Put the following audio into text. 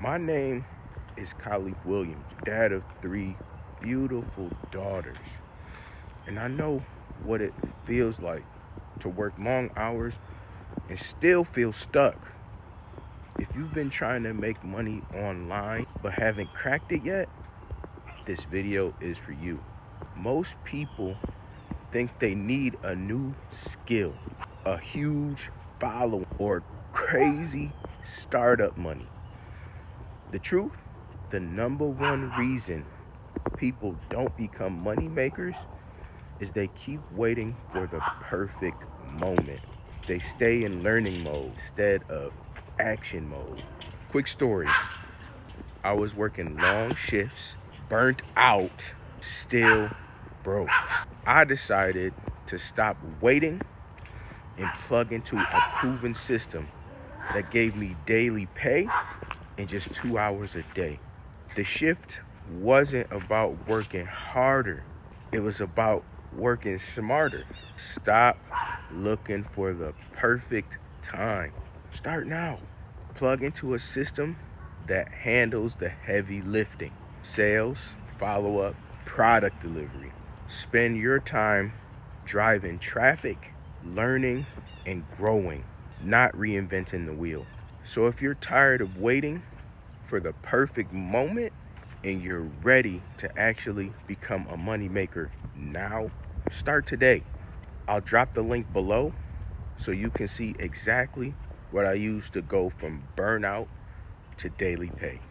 My name is Khalif Williams, dad of three beautiful daughters. And I know what it feels like to work long hours and still feel stuck. If you've been trying to make money online but haven't cracked it yet, this video is for you. Most people think they need a new skill, a huge following, or crazy startup money. The truth, the number one reason people don't become money makers is they keep waiting for the perfect moment. They stay in learning mode instead of action mode. Quick story, I was working long shifts, burnt out, still broke. I decided to stop waiting and plug into a proven system that gave me daily pay in just 2 hours a day. The shift wasn't about working harder, it was about working smarter. Stop looking for the perfect time. Start now. Plug into a system that handles the heavy lifting: sales, follow up, product delivery. Spend your time driving traffic, learning, and growing, not reinventing the wheel. So if you're tired of waiting for the perfect moment and you're ready to actually become a money maker now, start today. I'll drop the link below so you can see exactly what I used to go from burnout to daily pay.